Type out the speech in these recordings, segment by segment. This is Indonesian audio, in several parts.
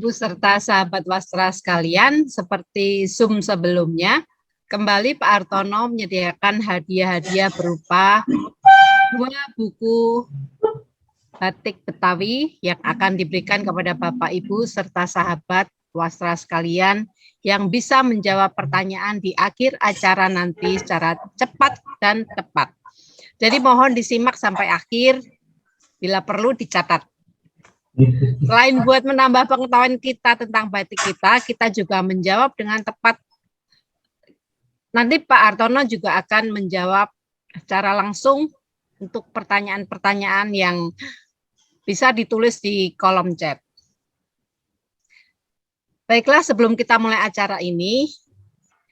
Ibu serta sahabat Wastra sekalian, seperti Zoom sebelumnya, kembali Pak Hartono menyediakan hadiah-hadiah berupa 2 buku batik Betawi yang akan diberikan kepada Bapak Ibu serta sahabat Wastra sekalian yang bisa menjawab pertanyaan di akhir acara nanti secara cepat dan tepat. Jadi mohon disimak sampai akhir, bila perlu dicatat. Selain buat menambah pengetahuan kita tentang batik kita juga menjawab dengan tepat. Nanti Pak Hartono juga akan menjawab secara langsung untuk pertanyaan-pertanyaan yang bisa ditulis di kolom chat. Baiklah, sebelum kita mulai acara ini,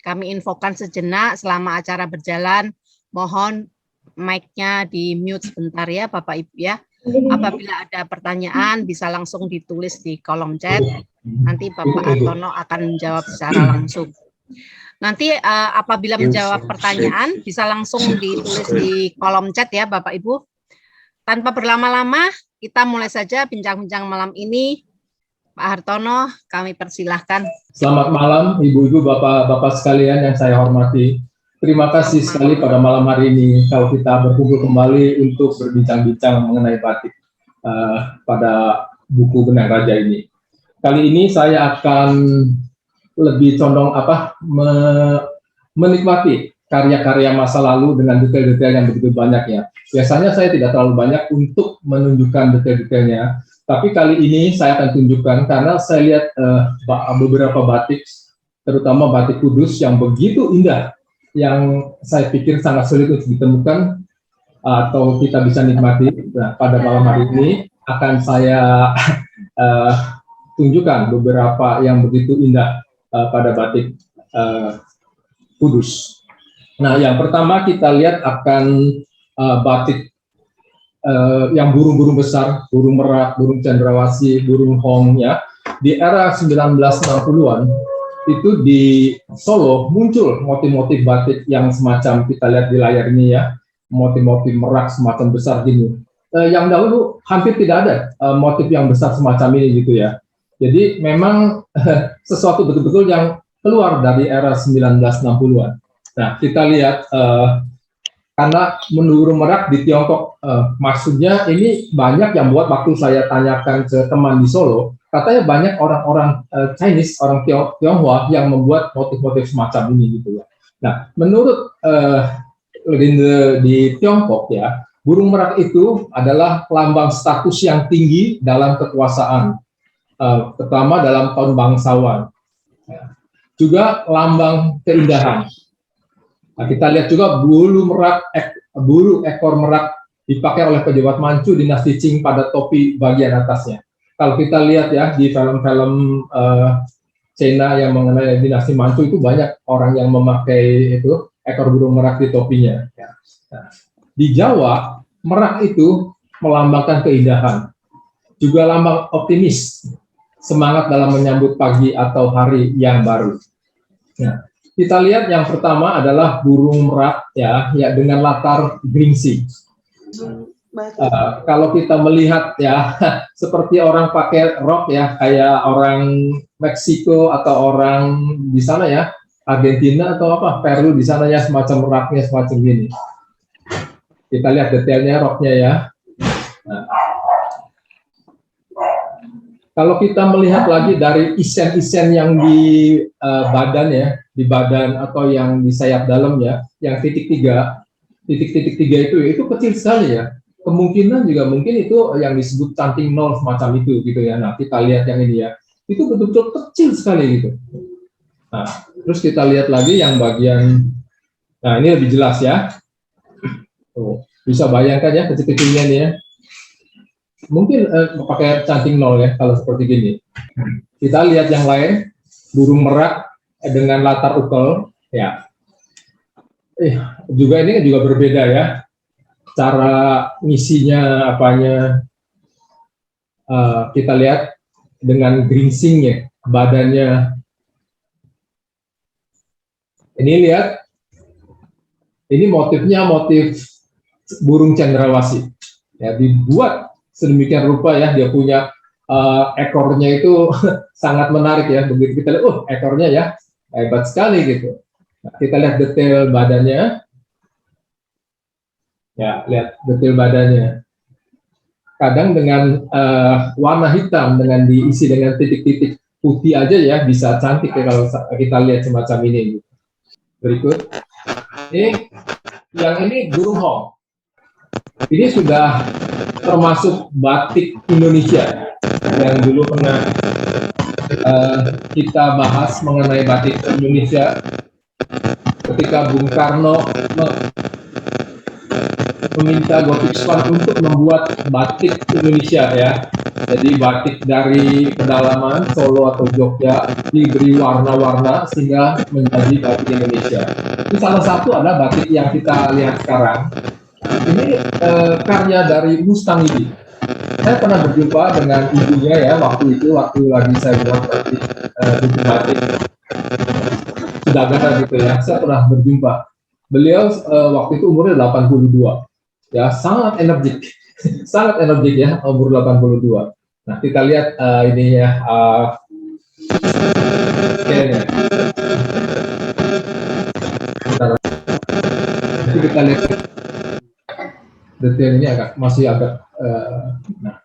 kami infokan sejenak selama acara berjalan, mohon mic-nya di mute sebentar ya Bapak Ibu ya. Apabila ada pertanyaan bisa langsung ditulis di kolom chat, nanti Bapak Hartono akan menjawab secara langsung. Nanti apabila menjawab pertanyaan bisa langsung ditulis di kolom chat ya Bapak Ibu. Tanpa berlama-lama, kita mulai saja bincang-bincang malam ini. Pak Hartono, kami persilahkan. Selamat malam Ibu-Ibu, Bapak-Bapak sekalian yang saya hormati. Terima kasih sekali pada malam hari ini kalau kita berkumpul kembali untuk berbincang-bincang mengenai batik pada buku Benang Raja ini. Kali ini saya akan lebih condong menikmati karya-karya masa lalu dengan detail-detail yang begitu banyak ya. Biasanya saya tidak terlalu banyak untuk menunjukkan detail-detailnya, tapi kali ini saya akan tunjukkan karena saya lihat beberapa batik, terutama batik Kudus yang begitu indah, yang saya pikir sangat sulit untuk ditemukan atau kita bisa nikmati. Nah, pada malam hari ini akan saya tunjukkan beberapa yang begitu indah pada batik Kudus. Nah, yang pertama kita lihat akan batik yang burung-burung besar, burung merak, burung cendrawasih, burung hong ya. Di era 1960-an itu di Solo muncul motif-motif batik yang semacam kita lihat di layar ini ya, motif-motif merak semacam besar gini. Yang dahulu hampir tidak ada motif yang besar semacam ini gitu ya. Jadi memang sesuatu betul-betul yang keluar dari era 1960-an. Nah, kita lihat karena burung merak di Tiongkok, maksudnya ini banyak yang buat waktu saya tanyakan ke teman di Solo, katanya banyak orang-orang Chinese, orang Tionghoa yang membuat motif-motif semacam ini gitu ya. Nah, menurut Linde di Tiongkok ya, burung merak itu adalah lambang status yang tinggi dalam kekuasaan, terutama dalam tahun bangsawan. Ya. Juga lambang keindahan. Nah, kita lihat juga bulu ekor merak dipakai oleh pejabat Manchu dinasti Qing pada topi bagian atasnya. Kalau kita lihat ya di film-film Cina yang mengenai dinasti Manchu itu banyak orang yang memakai itu ekor burung merak di topinya. Ya. Nah, di Jawa merak itu melambangkan keindahan, juga lambang optimis, semangat dalam menyambut pagi atau hari yang baru. Nah, kita lihat yang pertama adalah burung merak ya dengan latar geringsing. Kalau kita melihat ya seperti orang pakai rok ya, kayak orang Meksiko atau orang di sana ya, Argentina atau apa Peru di sana ya, semacam meraknya semacam gini. Kita lihat detailnya roknya ya. Nah, kalau kita melihat lagi dari isen-isen yang di badan ya, di badan atau yang di sayap dalam ya, yang titik-titik tiga itu kecil sekali ya. Kemungkinan juga mungkin itu yang disebut canting nol semacam itu gitu ya. Nah, kita lihat yang ini ya, itu betul-betul kecil sekali gitu. Nah, terus kita lihat lagi yang bagian, nah ini lebih jelas ya. Tuh, bisa bayangkan ya kecil-kecilnya nih ya. Mungkin pakai canting nol ya kalau seperti gini. Kita lihat yang lain, burung merak dengan latar ukel ya. Juga ini juga berbeda ya. Cara ngisinya apanya kita lihat dengan geringsingnya, badannya. Ini lihat, ini motifnya motif burung cendrawasih. Ya, dibuat sedemikian rupa ya, dia punya ekornya itu sangat menarik ya. Begitu kita lihat, ekornya ya hebat sekali gitu. Nah, kita lihat detail badannya. Ya, lihat detail badannya. Kadang dengan warna hitam dengan diisi dengan titik-titik putih aja ya bisa cantik ya kalau kita lihat semacam ini. Berikut, ini burung hong. Ini sudah termasuk batik Indonesia yang dulu pernah kita bahas mengenai batik Indonesia ketika Bung Karno meminta Gothic Swan untuk membuat batik Indonesia ya. Jadi batik dari pedalaman Solo atau Jogja diberi warna-warna sehingga menjadi batik Indonesia. Ini salah satu adalah batik yang kita lihat sekarang. Ini karya dari Mustang ini. Saya pernah berjumpa dengan ibunya ya waktu lagi saya buat batik batik Sudagara gitu ya. Saya pernah berjumpa. Beliau waktu itu umurnya 82. Ya, sangat energik. Sangat energik ya, umur 82. Nah, kita lihat ini ya kayaknya. Jadi kita lihat detail ini masih agak nah.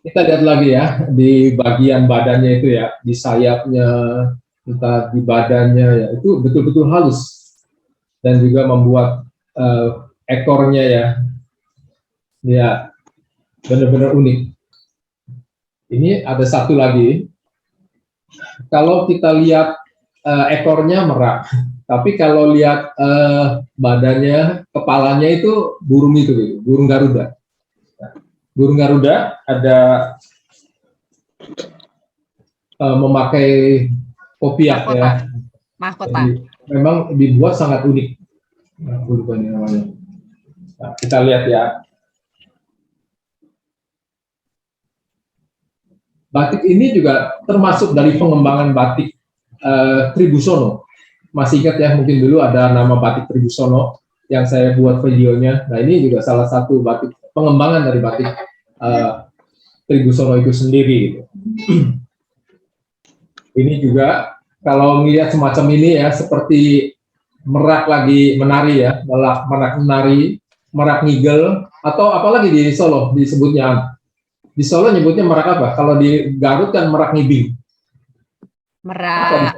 Kita lihat lagi ya di bagian badannya itu ya, di sayapnya, entah di badannya ya, itu betul-betul halus dan juga membuat ekornya ya benar-benar unik. Ini ada satu lagi. Kalau kita lihat ekornya merak, tapi kalau lihat badannya, kepalanya itu burung itu, burung Garuda. Burung Garuda ada memakai kopiah ya. Mahkota. Jadi, memang dibuat sangat unik. Nah, lupa ini namanya. Nah, kita lihat ya. Batik ini juga termasuk dari pengembangan batik Tribhusono. Masih ingat ya, mungkin dulu ada nama batik Tribhusono yang saya buat videonya. Nah, ini juga salah satu batik pengembangan dari batik Tribhusono itu sendiri. Gitu. Ini juga kalau melihat semacam ini ya, seperti merak lagi menari ya, merak menari, merak ngigel, atau apalagi di Solo disebutnya. Di Solo nyebutnya merak apa? Kalau di Garut kan merak ngibing. Merak.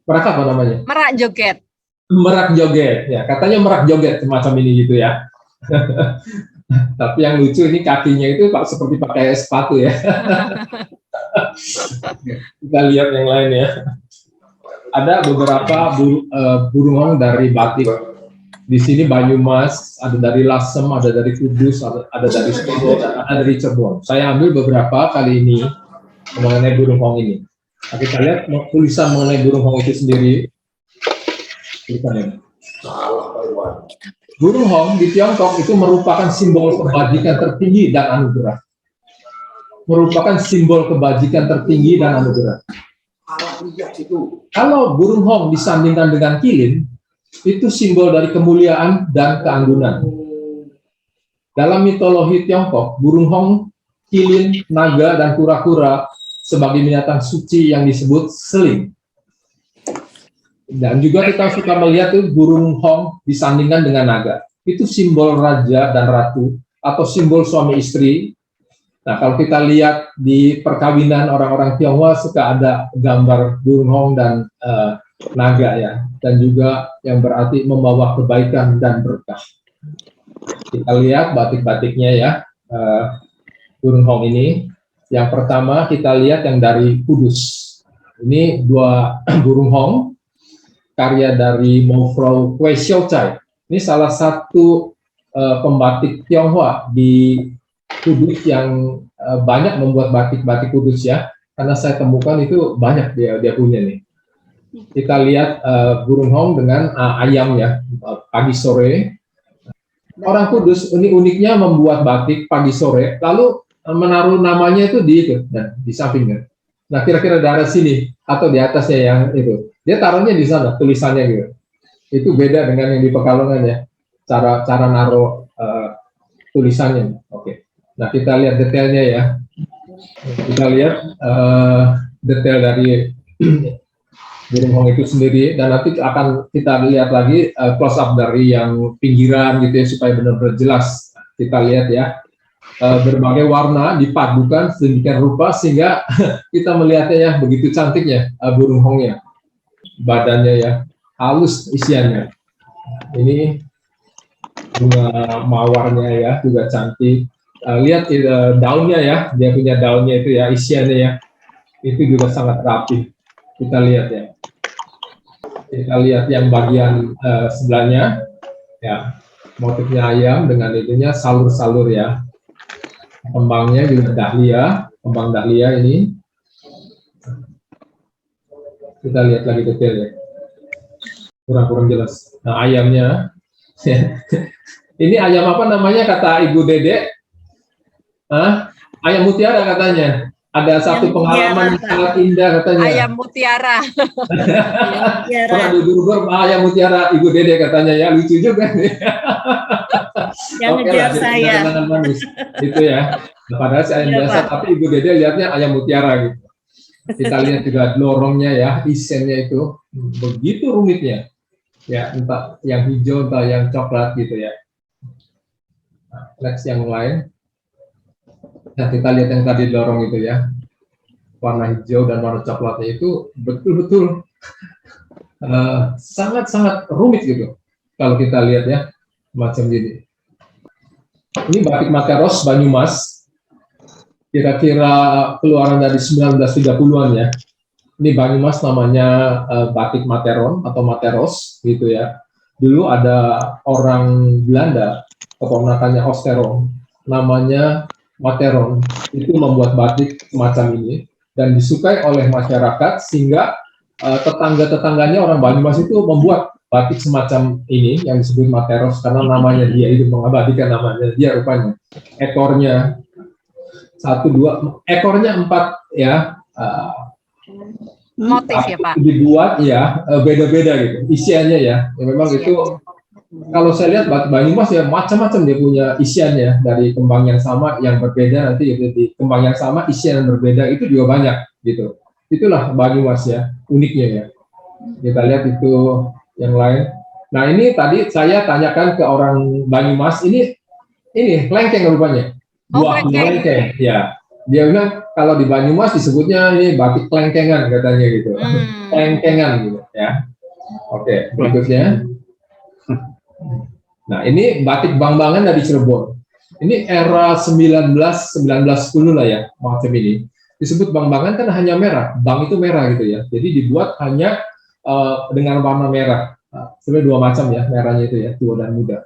Merak apa namanya? Merak joget. Merak joget, ya katanya merak joget semacam ini gitu ya. Tapi yang lucu ini kakinya itu seperti pakai sepatu ya. Kita lihat yang lain ya. Ada beberapa burung hong dari batik. Di sini Banyumas, ada dari Lasem, ada dari Kudus, ada dari Solo, ada dari Cirebon. Saya ambil beberapa kali ini mengenai burung hong ini. Nah, kita lihat tulisan mengenai burung hong itu sendiri. Tulisannya. Burung hong di Tiongkok itu merupakan simbol kebajikan tertinggi dan anugerah. Merupakan simbol kebajikan tertinggi dan anugerah. Kalau burung hong disandingkan dengan kilin, itu simbol dari kemuliaan dan keanggunan. Dalam mitologi Tiongkok, burung hong, kilin, naga, dan kura-kura sebagai binatang suci yang disebut seling. Dan juga kita suka melihat tuh burung hong disandingkan dengan naga. Itu simbol raja dan ratu atau simbol suami istri. Nah, kalau kita lihat di perkawinan orang-orang Tionghoa suka ada gambar burung hong dan naga ya, dan juga yang berarti membawa kebaikan dan berkah. Kita lihat batik-batiknya ya, burung hong ini. Yang pertama kita lihat yang dari Kudus. Ini dua burung hong karya dari Mofrau Kwe Xiaochai. Ini salah satu pembatik Tionghoa di Kudus yang banyak membuat batik-batik Kudus ya, karena saya temukan itu banyak dia punya nih. Kita lihat burung hong dengan ayam ya, pagi sore. Orang Kudus ini uniknya membuat batik pagi sore, lalu menaruh namanya itu di sampingnya. Nah, kira-kira dari sini atau di atasnya yang itu, dia taruhnya di sana tulisannya gitu. Itu beda dengan yang di Pekalongan ya, cara naruh tulisannya. Oke. Nah, kita lihat detailnya ya. Kita lihat detail dari burung hong itu sendiri, dan nanti akan kita lihat lagi close up dari yang pinggiran gitu ya, supaya benar-benar jelas. Kita lihat ya, berbagai warna dipadukan sedemikian rupa sehingga kita melihatnya ya begitu cantiknya burung hongnya. Badannya ya halus isiannya. Ini bunga mawarnya ya juga cantik. Lihat daunnya ya, dia punya daunnya itu ya, isiannya ya, itu juga sangat rapi. Kita lihat ya. Kita lihat yang bagian sebelahnya ya, motifnya ayam dengan itunya salur-salur ya. Kembangnya juga dahlia, kembang dahlia ini. Kita lihat lagi detailnya. Kurang-kurang jelas. Nah, ayamnya. Ini ayam apa namanya kata Ibu Dede? Ayam mutiara katanya. Ada satu pengalaman yang sangat indah katanya. Ayam mutiara. Pernah diburu ayam mutiara Ibu Dede katanya ya, lucu juga nih. Yang ngejar saya. Manis. Itu ya. Nah, padahal saya ayam biasa, tapi Ibu Dede lihatnya ayam mutiara gitu. Kita lihat juga lorongnya ya, isiannya itu begitu rumitnya. Ya, entah yang hijau, entah yang coklat gitu ya. Nah, next yang lain. Nah, kita lihat yang tadi lorong itu ya. Warna hijau dan warna coklatnya itu betul-betul sangat-sangat rumit gitu. Kalau kita lihat ya, macam gini. Ini batik Materos Banyumas. Kira-kira keluaran dari 1930-an ya. Ini Banyumas namanya batik Materon atau Materos gitu ya. Dulu ada orang Belanda, keponakannya Osteron, namanya Materon, itu membuat batik semacam ini dan disukai oleh masyarakat sehingga tetangga-tetangganya orang Banyumas itu membuat batik semacam ini yang disebut Materos karena namanya dia itu mengabadikan namanya dia rupanya. Ekornya 1, 2, ekornya 4 ya. Motif ya Pak? Dibuat ya beda-beda gitu isiannya ya. Memang itu kalau saya lihat batik Banyumas ya macam-macam dia punya isiannya, dari kembang yang sama yang berbeda nanti gitu, di kembang yang sama isian yang berbeda itu juga banyak gitu. Itulah Banyumas ya, uniknya ya. Kita lihat itu yang lain. Nah, ini tadi saya tanyakan ke orang Banyumas, ini lengkeng rupanya. Buah lengkeng ya. Dia bilang kalau di Banyumas disebutnya ini batik kelengkengan katanya gitu. Kelengkengan gitu ya. Oke, berikutnya. Nah, ini batik Bang-Bangan dari Cirebon. Ini era 1910 lah ya, macam ini. Disebut Bang-Bangan kan hanya merah. Bang itu merah gitu ya. Jadi dibuat hanya dengan warna merah. Sebenarnya 2 macam ya, merahnya itu ya, tua dan muda.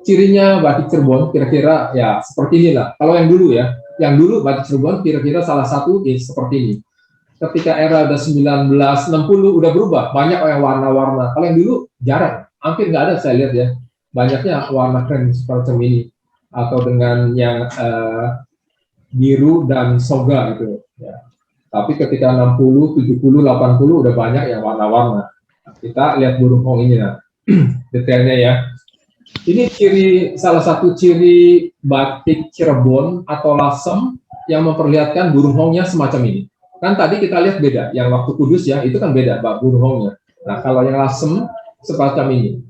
Cirinya batik Cirebon kira-kira ya seperti inilah. Kalau yang dulu ya, batik Cirebon kira-kira salah satu seperti ini. Ketika era udah 1960 udah berubah, banyak yang warna-warna. Kalau yang dulu jarang, hampir nggak ada saya lihat ya. Banyaknya warna krem seperti ini atau dengan yang biru dan soga gitu ya. Tapi ketika 60, 70, 80 udah banyak yang warna-warna. Nah, kita lihat burung hong ini nah. Detailnya ya. Ini salah satu ciri batik Cirebon atau Lasem yang memperlihatkan burung hongnya semacam ini. Kan tadi kita lihat beda, yang waktu Kudus ya itu kan beda burung hongnya. Nah, kalau yang Lasem semacam ini,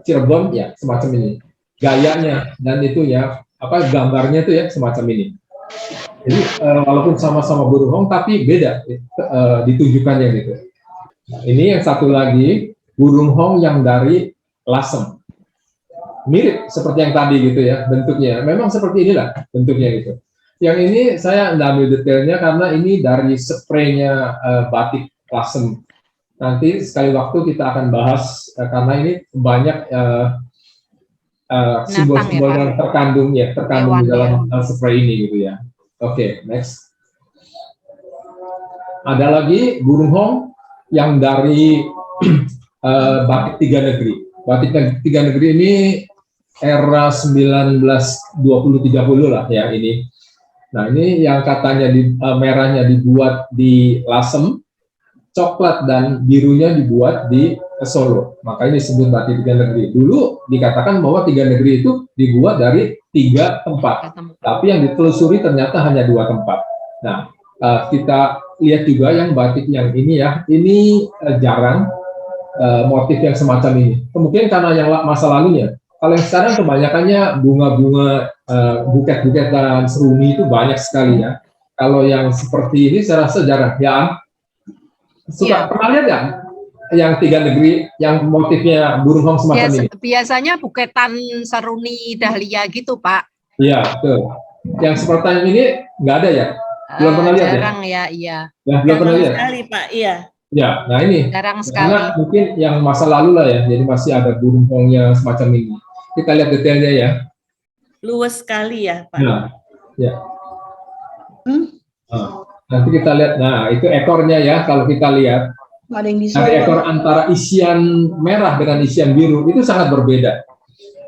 Cirebon ya semacam ini, gayanya dan itunya gambarnya itu ya semacam ini. Jadi walaupun sama-sama burung hong tapi beda ditunjukkannya gitu. Nah, ini yang satu lagi burung hong yang dari Lasem. Mirip seperti yang tadi gitu ya bentuknya. Memang seperti inilah bentuknya gitu. Yang ini saya nggak ambil detailnya karena ini dari spraynya batik Lasem. Nanti sekali waktu kita akan bahas karena ini banyak simbol-simbol yang terkandung di dalam spray ini gitu ya. Oke, next. Ada lagi burung hong yang dari batik 3 negeri. Batik 3 negeri ini era 1920-30 lah ya ini. Nah, ini yang katanya merahnya dibuat di Lasem, coklat dan birunya dibuat di Solo. Makanya disebut batik tiga negeri. Dulu dikatakan bahwa tiga negeri itu dibuat dari 3 tempat. Tapi yang ditelusuri ternyata hanya 2 tempat. Nah, kita lihat juga yang batik yang ini ya, ini jarang motif yang semacam ini. Kemungkinan karena yang masa lalunya. Kalau yang sekarang kebanyakannya bunga-bunga, buket-buket dan seruni itu banyak sekali ya. Kalau yang seperti ini saya rasa jarang. Ya, pernah lihat ya? Yang tiga negeri, yang motifnya burung hong semacam ini. Biasanya buketan seruni dahlia gitu, Pak. Iya, betul. Yang seperti ini nggak ada ya? Belum pernah lihat jarang ya? Iya. Ya, belum pernah lihat. Sekali, Pak. Iya. Ya, nah ini. Jarang sekali. Karena mungkin yang masa lalu lah ya, jadi masih ada burung hongnya semacam ini. Kita lihat detailnya ya. Luas sekali ya, Pak. Nah, ya. Nah, nanti kita lihat. Nah, itu ekornya ya. Kalau kita lihat, ada ekor antara isian merah dengan isian biru itu sangat berbeda.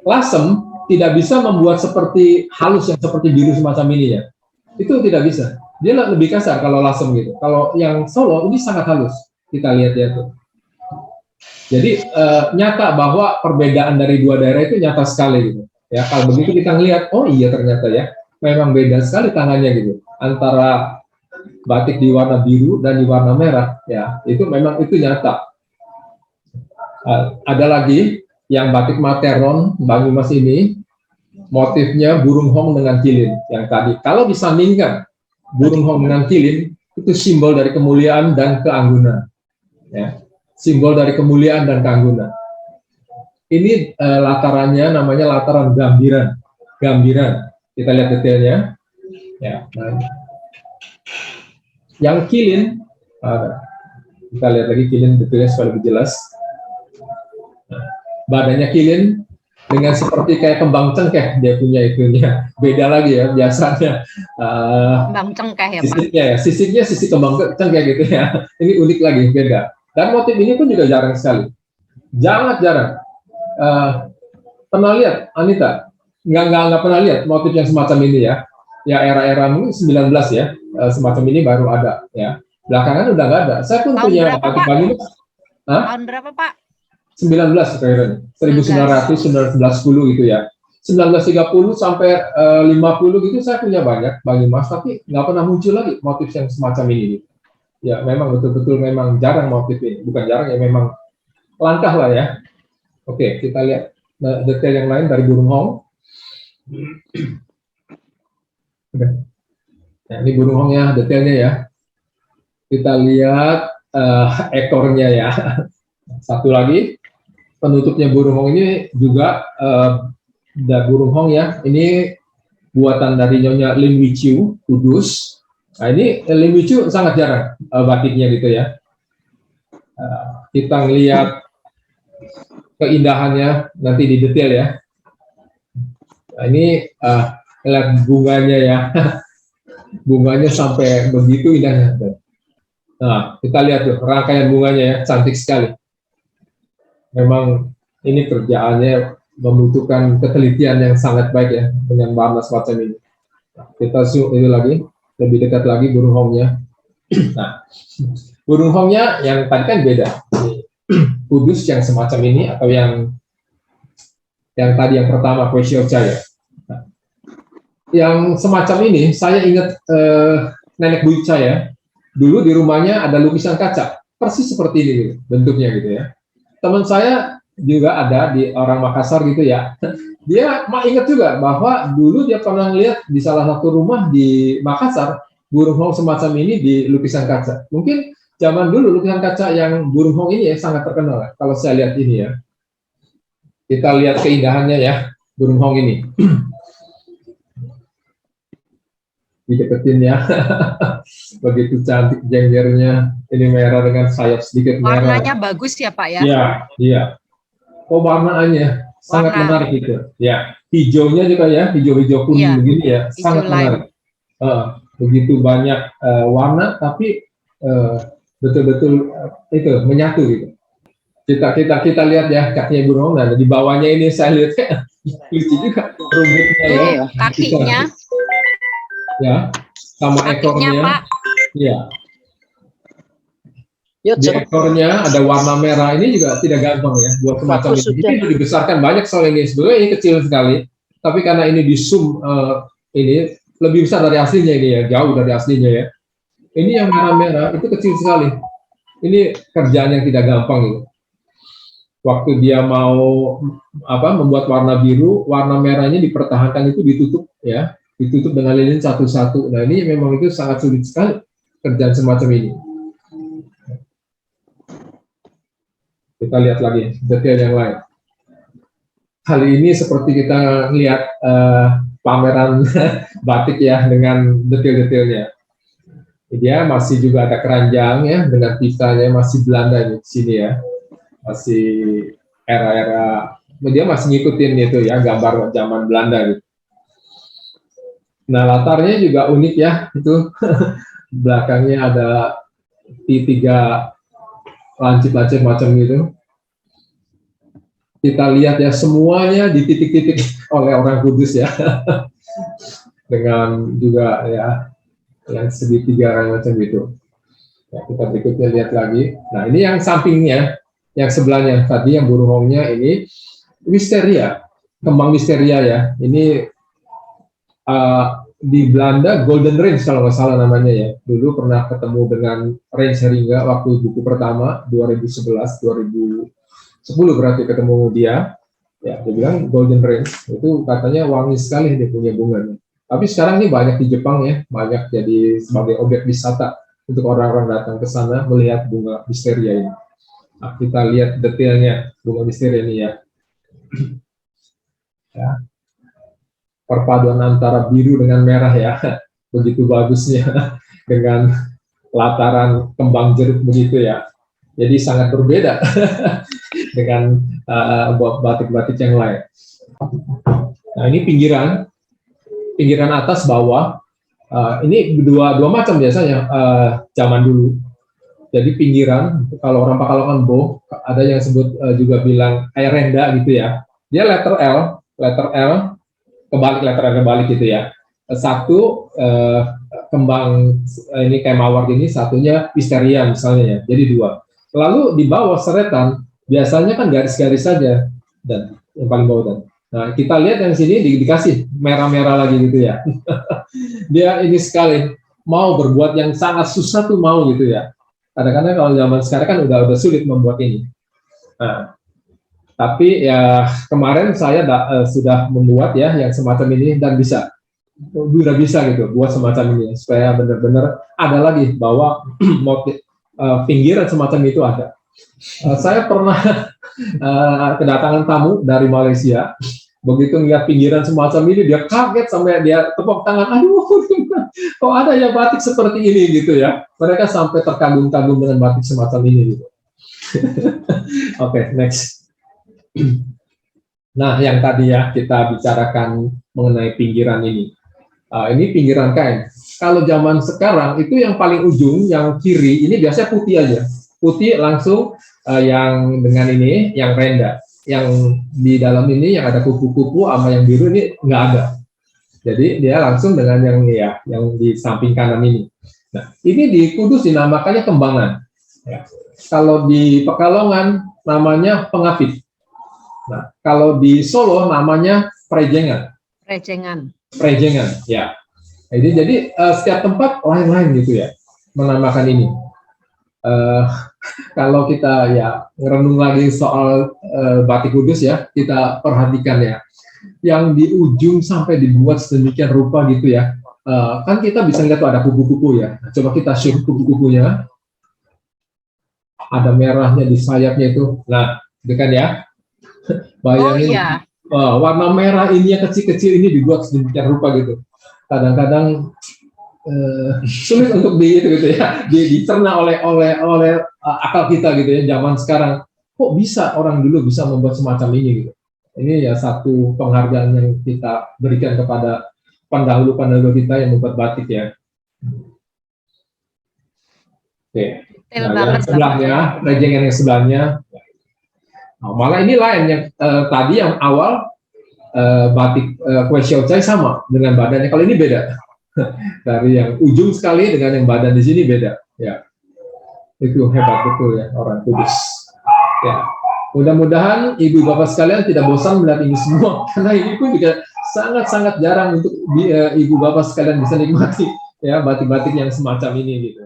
Lasem tidak bisa membuat seperti halus yang seperti biru semacam ini ya. Itu tidak bisa. Dia lebih kasar kalau lasem gitu. Kalau yang Solo ini sangat halus. Kita lihat ya tuh. Jadi nyata bahwa perbedaan dari dua daerah itu nyata sekali gitu. Ya, kalau begitu kita ngelihat, oh iya ternyata ya, memang beda sekali tangannya gitu. Antara batik di warna biru dan di warna merah, ya itu memang itu nyata. Ada lagi yang batik Materon Banyumas ini, motifnya burung hong dengan kilin yang tadi. Kalau disandingkan burung hong dengan kilin, itu simbol dari kemuliaan dan keanggunan. Ya, simbol dari kemuliaan dan keanggunan. Ini latarannya namanya lataran gambiran. Gambiran. Kita lihat detailnya. Ya, nah. Yang kilin, kita lihat lagi kilin detailnya supaya lebih jelas. Nah, badannya kilin dengan seperti kayak kembang cengkeh dia punya itunya. Beda lagi ya biasanya. Kembang cengkeh ya, Pak. Sisiknya ya, sisiknya sisik kembang cengkeh gitu ya. Ini unik lagi, beda. Dan motif ini pun juga jarang sekali. Jarang. Pernah lihat, Anita? Nggak pernah lihat motif yang semacam ini ya. Ya era-era mungkin 19 ya, semacam ini baru ada ya. Belakangan udah nggak ada. Saya pun Tahun punya berapa, batik Pak? Banyumas. Tahun berapa, Pak? 19 kira-kira. 1910 gitu ya. 1930 sampai 50 gitu saya punya banyak Banyumas, tapi nggak pernah muncul lagi motif yang semacam ini. Gitu. Ya memang betul-betul memang jarang motif ini. Bukan jarang ya, memang langkah lah ya. Oke, kita lihat detail yang lain dari burung hong. Nah, ini burung hongnya detailnya ya. Kita lihat ekornya ya. Satu lagi penutupnya burung hong ini juga burung hong ya. Ini buatan dari Nyonya Lin Wichiu, Kudus. Nah, ini Lin Wichiu sangat jarang batiknya gitu ya. Kita lihat keindahannya nanti di detail ya. Nah, ini lihat bunganya ya. Bunganya sampai begitu indahnya. Nah, kita lihat tuh rangkaian bunganya ya, cantik sekali. Memang ini kerjaannya membutuhkan ketelitian yang sangat baik ya dengan warna semacam ini. Nah, kita zoom ini lagi, lebih dekat lagi burung hongnya. Nah, burung hongnya yang tadi kan beda. Kudus yang semacam ini atau yang tadi yang pertama Kwesiorcha ya. Nah, yang semacam ini saya ingat nenek buyut saya dulu di rumahnya ada lukisan kaca persis seperti ini gitu, bentuknya gitu ya. Teman saya juga ada di orang Makassar gitu ya. Dia ingat juga bahwa dulu dia pernah lihat di salah satu rumah di Makassar burung hong semacam ini di lukisan kaca. Mungkin zaman dulu lukisan kaca yang burung hong ini ya sangat terkenal kalau saya lihat ini ya. Kita lihat keindahannya ya burung hong ini. Dideketin ya. Begitu cantik jenggernya. Ini merah dengan sayap sedikit merah. Warnanya bagus ya, Pak ya? Iya. Oh, warnanya sangat menarik gitu. Ya, hijaunya juga ya, hijau-hijau kuning begini ya, sangat menarik. Begitu banyak warna, tapi betul-betul itu menyatu gitu. Kita lihat ya kakinya burung hong. Nah, di bawahnya ini saya lihat lucu juga rumputnya ya. Kakinya. Ya, sama ekornya. Pak. Iya. Yuk, Di ekornya ada warna merah, ini juga tidak gampang ya buat semacam Bagus, ini. sudah. Ini dibesarkan banyak soal ini. Sebenarnya ini kecil sekali, tapi karena ini di zoom ini lebih besar dari aslinya ini ya, jauh dari aslinya ya. Ini yang merah-merah itu kecil sekali. Ini kerjaan yang tidak gampang itu. Waktu dia mau membuat warna biru, warna merahnya dipertahankan itu ditutup ya, ditutup dengan lilin satu-satu. Nah ini memang itu sangat sulit sekali kerjaan semacam ini. Kita lihat lagi detail yang lain. Kali ini seperti kita lihat pameran batik ya dengan detail-detailnya. Dia masih juga ada keranjang ya dengan pisahnya, masih Belanda di sini ya, masih era-era dia masih ngikutin itu ya gambar zaman Belanda gitu. Nah latarnya juga unik ya itu belakangnya ada tiga lancip-lancip macam gitu. Kita lihat ya semuanya di titik-titik oleh orang Kudus ya, dengan juga ya yang segitiga macam gitu. Ya, kita berikutnya lihat lagi. Nah ini yang sampingnya, yang sebelahnya tadi yang burung hongnya ini wisteria, kembang wisteria ya. Ini di Belanda Golden Range kalau nggak salah namanya ya. Dulu pernah ketemu dengan Range Heringa waktu buku pertama 2011-2010 berarti ketemu dia. Ya, dia bilang Golden Range itu katanya wangi sekali dia punya bunganya. Tapi sekarang ini banyak di Jepang ya, banyak jadi sebagai objek wisata untuk orang-orang datang ke sana melihat bunga wisteria ini. Nah, kita lihat detailnya bunga wisteria ini ya. Ya. Perpaduan antara biru dengan merah ya, begitu bagusnya dengan lataran kembang jeruk begitu ya. Jadi sangat berbeda dengan batik-batik yang lain. Nah ini pinggiran atas bawah. Ini dua macam biasanya zaman dulu. Jadi pinggiran kalau orang Pakalongan boh, ada yang sebut juga bilang kayak renda gitu ya. Dia letter L kebalik gitu ya. Satu kembang ini kayak mawar gini, satunya wisteria misalnya ya. Jadi dua. Lalu di bawah seretan biasanya kan garis-garis saja dan yang paling bawah dan. Nah kita lihat yang sini dikasih merah-merah lagi gitu ya. Dia ini sekali mau berbuat yang sangat susah tuh mau gitu ya. Kadang-kadang kalau zaman sekarang kan udah sulit membuat ini. Nah, tapi ya kemarin saya sudah membuat ya yang semacam ini dan udah bisa gitu buat semacam ini supaya benar-benar ada lagi bahwa motif pinggiran semacam itu ada. Saya pernah kedatangan tamu dari Malaysia, begitu melihat pinggiran semacam ini dia kaget sampai dia tepuk tangan, aduh kok ada ya batik seperti ini gitu ya. Mereka sampai terkagum-kagum dengan batik semacam ini gitu. Oke, next. Nah, yang tadi ya kita bicarakan mengenai pinggiran ini. Ini pinggiran kain. Kalau zaman sekarang itu yang paling ujung, yang kiri ini biasanya putih aja. Putih langsung yang dengan ini, yang renda. Yang di dalam ini yang ada kupu-kupu sama yang biru ini nggak ada. Jadi dia langsung dengan yang di samping kanan ini. Nah, ini di Kudus dinamakannya kembangan. Ya. Kalau di Pekalongan namanya pengapit. Nah, kalau di Solo namanya prejengan. Prejengan, ya. Jadi setiap tempat lain-lain gitu ya menamakan ini. Kalau kita ya ngerenung lagi soal batik Kudus ya, kita perhatikan ya, yang di ujung sampai dibuat sedemikian rupa gitu ya. Kan kita bisa lihat tuh ada kupu-kupu ya. Coba kita shoot kupu-kupunya. Ada merahnya di sayapnya itu. Nah, itu kan ya. Bayangin, warna merah ini yang kecil-kecil ini dibuat sedemikian rupa gitu. Kadang-kadang sulit untuk dicerna oleh akal kita gitu ya. Zaman sekarang kok bisa orang dulu bisa membuat semacam ini gitu. Ini ya satu penghargaan yang kita berikan kepada pendahulu kita yang membuat batik ya. Oke. Nah, yang sebelahnya, prejengan yang sebelahnya. Nah, malah ini lain yang tadi yang awal batik kue xiaocai sama dengan badannya. Kalau ini beda dari yang ujung sekali dengan yang badan di sini beda. Ya, Itu hebat betul ya orang Kudus. Ya, mudah-mudahan ibu bapak sekalian tidak bosan melihat ini semua, karena ini pun juga sangat-sangat jarang untuk ibu bapak sekalian bisa nikmati ya batik-batik yang semacam ini gitu.